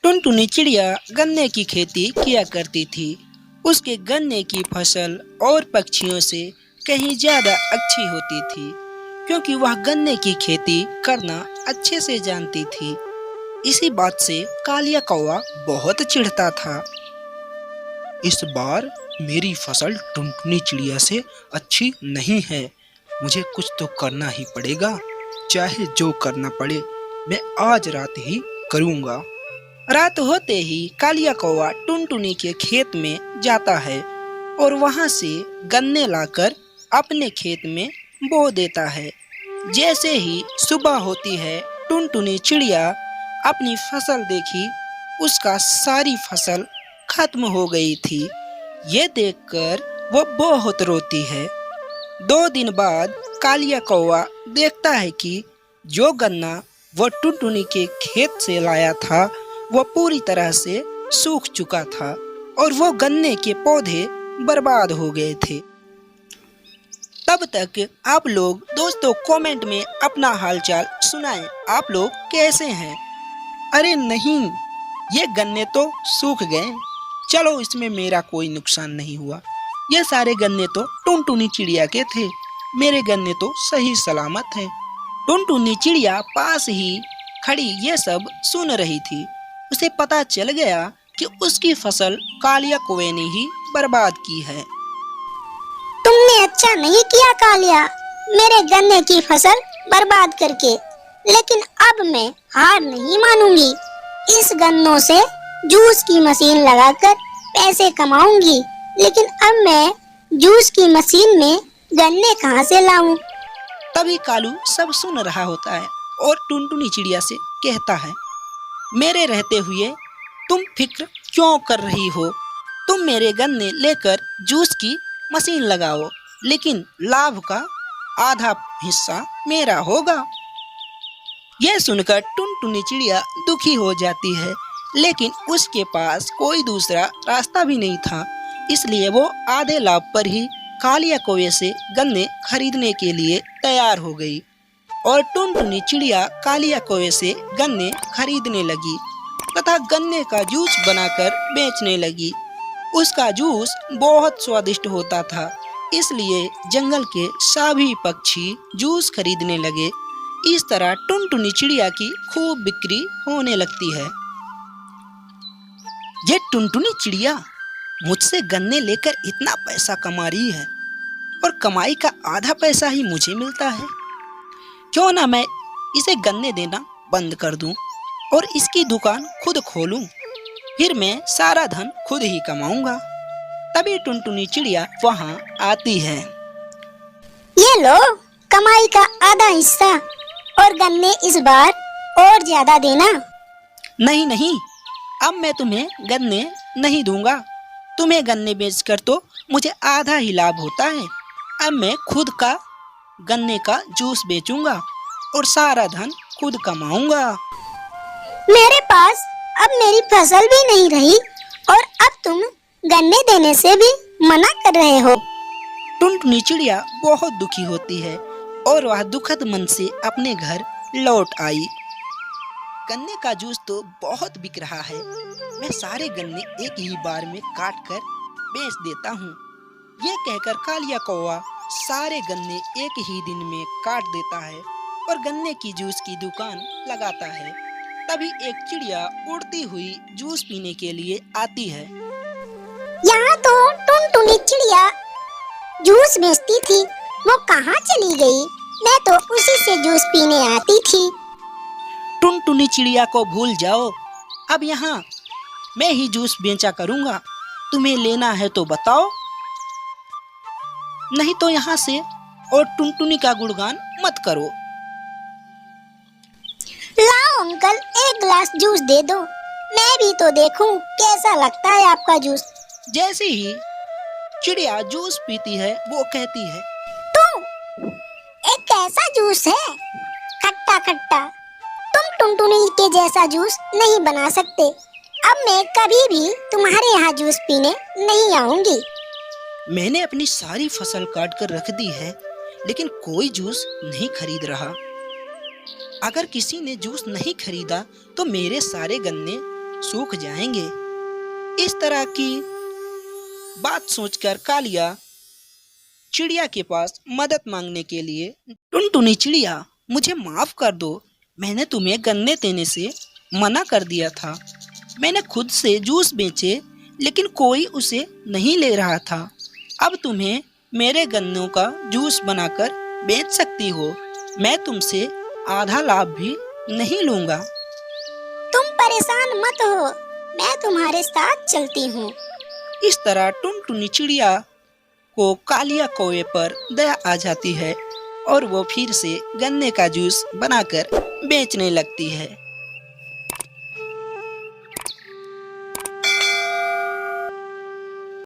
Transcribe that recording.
टुनटुनी चिड़िया गन्ने की खेती किया करती थी। उसके गन्ने की फसल और पक्षियों से कहीं ज्यादा अच्छी होती थी, क्योंकि वह गन्ने की खेती करना अच्छे से जानती थी। इसी बात से कालिया कौवा बहुत चिढ़ता था। इस बार मेरी फसल टुनटुनी चिड़िया से अच्छी नहीं है। मुझे कुछ तो करना ही पड़ेगा, चाहे जो करना पड़े मैं आज रात ही करूँगा। रात होते ही कालिया कौवा टुनटुनी के खेत में जाता है और वहां से गन्ने लाकर अपने खेत में बो देता है। जैसे ही सुबह होती है, टुनटुनी चिड़िया अपनी फसल देखी, उसका सारी फसल खत्म हो गई थी। ये देखकर वो बहुत रोती है। 2 दिन बाद कालिया कौवा देखता है कि जो गन्ना वो टुनटुनी के खेत से लाया था वो पूरी तरह से सूख चुका था और वो गन्ने के पौधे बर्बाद हो गए थे। तब तक आप लोग दोस्तों कमेंट में अपना हालचाल सुनाएं। आप लोग कैसे हैं? अरे नहीं, ये गन्ने तो सूख गए। चलो, इसमें मेरा कोई नुकसान नहीं हुआ। ये सारे गन्ने तो टुनटुनी चिड़िया के थे। मेरे गन्ने तो सही सलामत हैं। टुनटुनी चिड़िया पास ही खड़ी ये सब सुन रही थी। उसे पता चल गया कि उसकी फसल कालिया कौवे ने ही बर्बाद की है। तुमने अच्छा नहीं किया कालिया, मेरे गन्ने की फसल बर्बाद करके। लेकिन अब मैं हार नहीं मानूंगी। इस गन्नों से जूस की मशीन लगाकर पैसे कमाऊंगी। लेकिन अब मैं जूस की मशीन में गन्ने कहाँ से लाऊं? तभी कालू सब सुन रहा होता है और टुनटुनी चिड़िया से कहता है, मेरे रहते हुए तुम फिक्र क्यों कर रही हो? तुम मेरे गन्ने लेकर जूस की मशीन लगाओ, लेकिन लाभ का आधा हिस्सा मेरा होगा। यह सुनकर टुनटुनी चिड़िया दुखी हो जाती है, लेकिन उसके पास कोई दूसरा रास्ता भी नहीं था। इसलिए वो आधे लाभ पर ही कालिया कौवे से गन्ने खरीदने के लिए तैयार हो गई और टुनटुनी चिड़िया कालिया कौवे से गन्ने खरीदने लगी तथा गन्ने का जूस बनाकर बेचने लगी। उसका जूस बहुत स्वादिष्ट होता था, इसलिए जंगल के सभी पक्षी जूस खरीदने लगे। इस तरह टुनटुनी चिड़िया की खूब बिक्री होने लगती है। ये टुनटुनी चिड़िया मुझसे गन्ने लेकर इतना पैसा कमा रही है और कमाई का आधा पैसा ही मुझे मिलता है। क्यों ना मैं इसे गन्ने देना बंद कर दूं और इसकी दुकान खुद खोलूं, फिर मैं सारा धन खुद ही कमाऊंगा। तभी टुनटुनी चिड़िया वहां आती है। ये लो कमाई का आधा हिस्सा, और गन्ने इस बार और ज्यादा देना। नहीं नहीं, अब मैं तुम्हें गन्ने नहीं दूंगा। तुम्हें गन्ने बेचकर तो मुझे आधा ही लाभ होता है। अब मैं खुद का गन्ने का जूस बेचूंगा और सारा धन खुद कमाऊंगा। मेरे पास अब मेरी फसल भी नहीं रही और अब तुम गन्ने देने से भी मना कर रहे हो। टुनटुनी चिड़िया बहुत दुखी होती है और वह दुखद मन से अपने घर लौट आई। गन्ने का जूस तो बहुत बिक रहा है, मैं सारे गन्ने एक ही बार में काट कर बेच देता हूँ। ये कहकर कालिया कौवा सारे गन्ने एक ही दिन में काट देता है और गन्ने की जूस की दुकान लगाता है। तभी एक चिड़िया उड़ती हुई जूस पीने के लिए आती है। यहाँ तो टुनटुनी चिड़िया जूस बेचती थी, वो कहाँ चली गई? मैं तो उसी से जूस पीने आती थी। टुनटुनी चिड़िया को भूल जाओ, अब यहाँ मैं ही जूस बेचा करूँगा। तुम्हें लेना है तो बताओ, नहीं तो यहाँ से और टुनटुनी का गुणगान मत करो। लाओ अंकल, एक गिलास जूस दे दो, मैं भी तो देखूं कैसा लगता है आपका जूस। जैसे ही चिड़िया जूस पीती है, वो कहती है, तुम एक कैसा जूस है, खट्टा खट्टा। तुम टुनटुनी के जैसा जूस नहीं बना सकते। अब मैं कभी भी तुम्हारे यहाँ जूस पीने नहीं आऊंगी। मैंने अपनी सारी फसल काट कर रख दी है, लेकिन कोई जूस नहीं खरीद रहा। अगर किसी ने जूस नहीं खरीदा तो मेरे सारे गन्ने सूख जाएंगे। इस तरह की बात सोचकर कालिया चिड़िया के पास मदद मांगने के लिए, टुनटुनी चिड़िया, मुझे माफ कर दो, मैंने तुम्हें गन्ने देने से मना कर दिया था। मैंने खुद से जूस बेचे लेकिन कोई उसे नहीं ले रहा था। अब तुम्हें मेरे गन्नों का जूस बनाकर बेच सकती हो। मैं तुमसे आधा लाभ भी नहीं लूंगा। तुम परेशान मत हो, मैं तुम्हारे साथ चलती हूँ। इस तरह टुनटुनी चिड़िया को कालिया कौवे पर दया आ जाती है और वो फिर से गन्ने का जूस बनाकर बेचने लगती है।